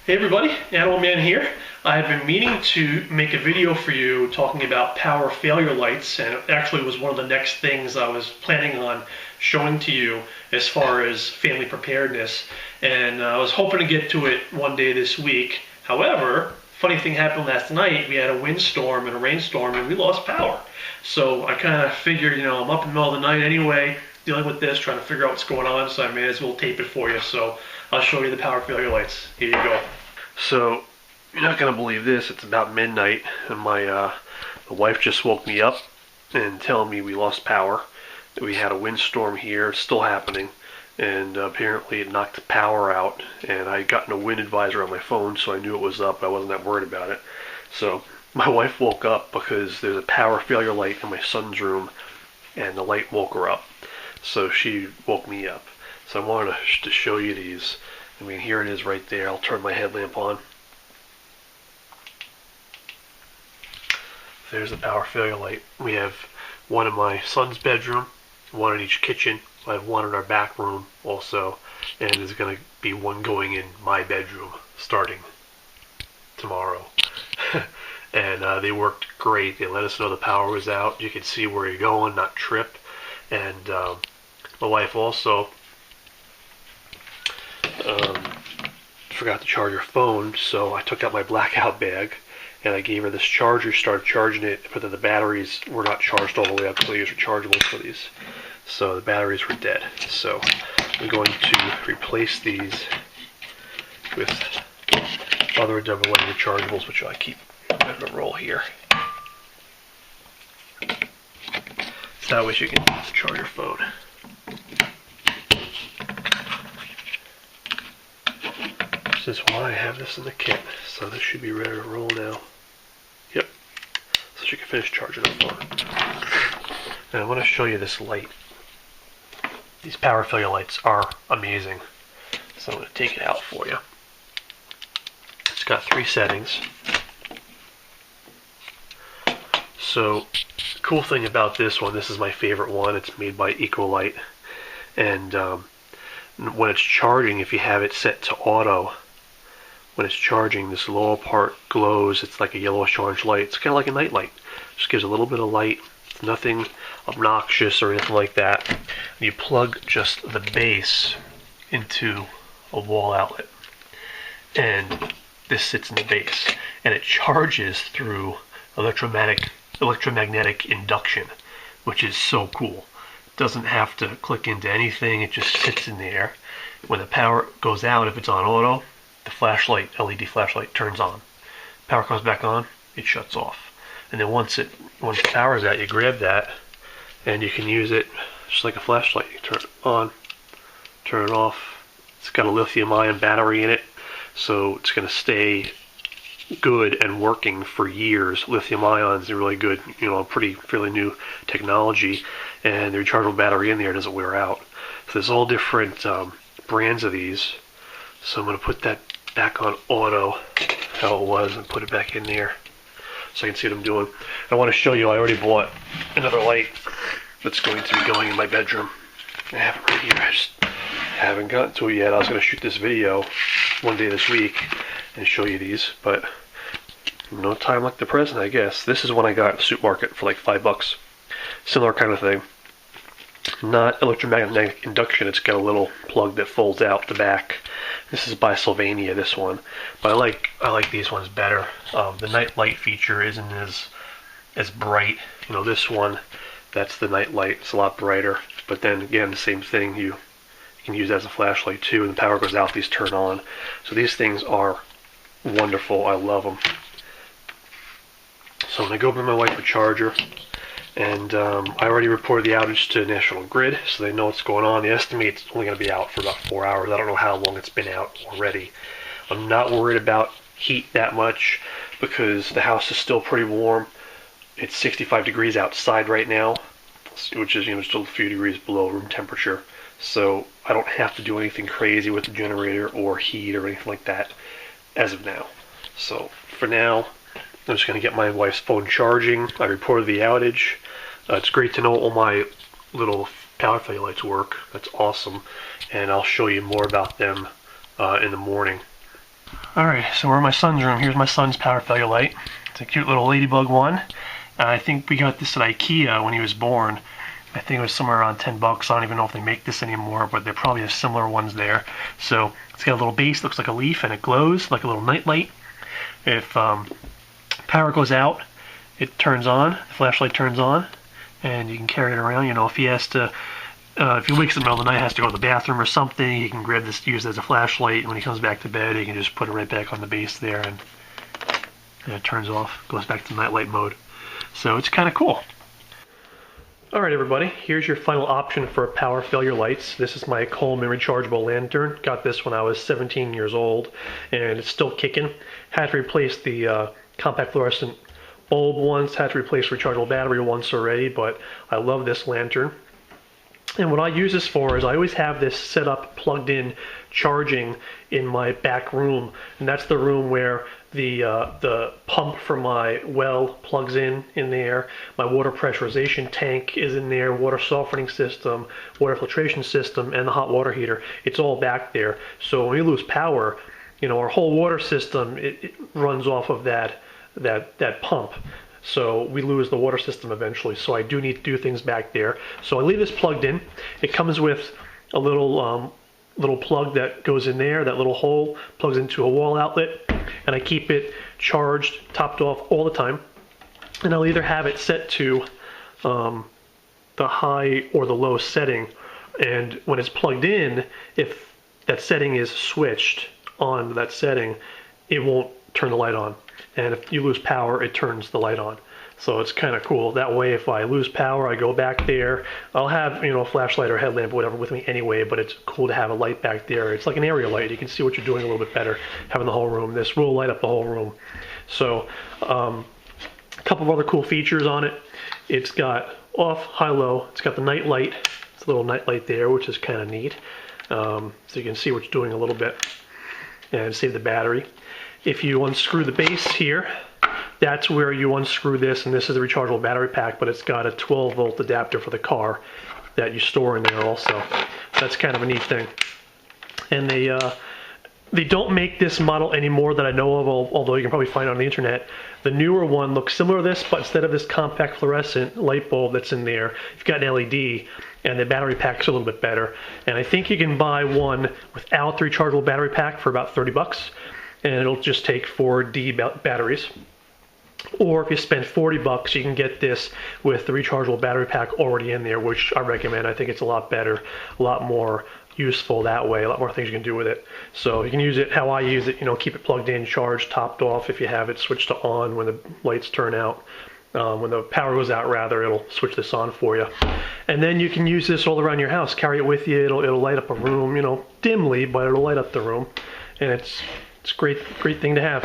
Hey everybody, Animal Man here. I've been meaning to make a video for you talking about power failure lights, and it actually was one of the next things I was planning on showing to you as far as family preparedness, and I was hoping to get to it one day this week. However, funny thing happened last night. We had a windstorm and a rainstorm and we lost power. So I kind of figured, I'm up in the middle of the night anyway, dealing with this, trying to figure out what's going on, so I may as well tape it for you. So I'll show you the power failure lights. Here you go. So, you're not going to believe this. It's about midnight, and my wife just woke me up and telling me we lost power. We had a windstorm here, it's still happening, and apparently it knocked the power out, and I had gotten a wind advisor on my phone, so I knew it was up. I wasn't that worried about it. So, my wife woke up because there's a power failure light in my son's room, and the light woke her up. So she woke me up. So I wanted to show you these. I mean, here it is right there. I'll turn my headlamp on. There's the power failure light. We have one in my son's bedroom, one in each kitchen. I have one in our back room also, and there's going to be one going in my bedroom starting tomorrow. And they worked great. They let us know the power was out. You could see where you're going, not trip. And my wife also forgot to charge her phone, so I took out my blackout bag and I gave her this charger, started charging it, but then the batteries were not charged all the way up because these are chargeable for these. So the batteries were dead. So I'm going to replace these with other double-A rechargeables, which I keep in a roll here. So that way you can charge your phone. This is why I have this in the kit. So this should be ready to roll now. Yep. So she can finish charging her phone. And I want to show you this light. These power failure lights are amazing. So I'm going to take it out for you. It's got 3 settings. So the cool thing about this one, this is my favorite one. It's made by Ecolite. And when it's charging, if you have it set to auto, when it's charging, this lower part glows. It's like a yellowish orange light. It's kind of like a night light. Just gives a little bit of light. Nothing obnoxious or anything like that. And you plug just the base into a wall outlet, and this sits in the base, and it charges through electromagnetic induction, which is so cool. It doesn't have to click into anything. It just sits in there. When the power goes out, if it's on auto, the flashlight, LED flashlight, turns on. Power comes back on, it shuts off. And then once the power's out, you grab that and you can use it just like a flashlight. You turn it on, turn it off. It's got a lithium-ion battery in it, so it's going to stay good and working for years. Lithium-ion is a really good, fairly new technology, and the rechargeable battery in there doesn't wear out. So there's all different brands of these. So I'm going to put that back on auto, how it was, and put it back in there so you can see what I'm doing. I want to show you, I already bought another light that's going to be going in my bedroom. I have it right here. I just haven't gotten to it yet. I was going to shoot this video one day this week and show you these, but no time like the present, I guess. This is one I got at the supermarket for like $5. Similar kind of thing. Not electromagnetic induction. It's got a little plug that folds out the back. This is by Sylvania, this one, but I like these ones better. The night light feature isn't as bright. This one, that's the night light. It's a lot brighter. But then again, the same thing. You can use it as a flashlight too. When the power goes out, these turn on. So these things are wonderful. I love them. So I'm gonna go bring my wife a charger. And I already reported the outage to National Grid, so they know what's going on. They estimate it's only going to be out for about 4 hours. I don't know how long it's been out already. I'm not worried about heat that much because the house is still pretty warm. It's 65 degrees outside right now, which is still a few degrees below room temperature. So I don't have to do anything crazy with the generator or heat or anything like that as of now. So for now, I'm just going to get my wife's phone charging. I reported the outage. It's great to know all my little power failure lights work. That's awesome. And I'll show you more about them in the morning. Alright, so we're in my son's room. Here's my son's power failure light. It's a cute little ladybug one. I think we got this at IKEA when he was born. I think it was somewhere around 10 bucks. I don't even know if they make this anymore, but there probably have similar ones there. So it's got a little base, looks like a leaf, and it glows like a little night light. If power goes out, it turns on, the flashlight turns on, and you can carry it around. You know, if he has to, if he wakes up in the middle of the night, has to go to the bathroom or something, he can grab this, use it as a flashlight, and when he comes back to bed, he can just put it right back on the base there, and it turns off, goes back to night light mode. So it's kind of cool. Alright everybody, here's your final option for power failure lights. This is my Coleman rechargeable lantern. Got this when I was 17 years old, and it's still kicking. Had to replace the compact fluorescent bulb once, had to replace rechargeable battery once already, but I love this lantern. And what I use this for is I always have this set up, plugged in, charging in my back room, and that's the room where the pump for my well plugs in there. My water pressurization tank is in there, water softening system, water filtration system, and the hot water heater. It's all back there. So when we lose power, you know, our whole water system it runs off of that pump. So we lose the water system eventually. So I do need to do things back there. So I leave this plugged in. It comes with a little plug that goes in there. That little hole plugs into a wall outlet, and I keep it charged, topped off all the time. And I'll either have it set to the high or the low setting. And when it's plugged in, if that setting is switched on that setting, it won't turn the light on. And if you lose power, it turns the light on. So it's kind of cool. That way, if I lose power, I go back there. I'll have, you know, a flashlight or headlamp or whatever with me anyway, but it's cool to have a light back there. It's like an area light. You can see what you're doing a little bit better having the whole room. This will light up the whole room. So a couple of other cool features on it. It's got off, high, low. It's got the night light. It's a little night light there, which is kind of neat. So you can see what you're doing a little bit and save the battery. If you unscrew the base here, that's where you unscrew this, and this is the rechargeable battery pack, but it's got a 12-volt adapter for the car that you store in there also. That's kind of a neat thing. And they don't make this model anymore that I know of, although you can probably find it on the internet. The newer one looks similar to this, but instead of this compact fluorescent light bulb that's in there, you've got an LED, and the battery pack's a little bit better. And I think you can buy one without the rechargeable battery pack for about 30 bucks. And it'll just take 4D batteries. Or if you spend 40 bucks, you can get this with the rechargeable battery pack already in there, which I recommend. I think it's a lot better, a lot more useful that way, a lot more things you can do with it. So you can use it how I use it, you know, keep it plugged in, charged, topped off. If you have it switched to on when the lights turn out, when the power goes out rather, it'll switch this on for you. And then you can use this all around your house, carry it with you. It'll light up a room, you know, dimly, but it'll light up the room. And it's a great thing to have.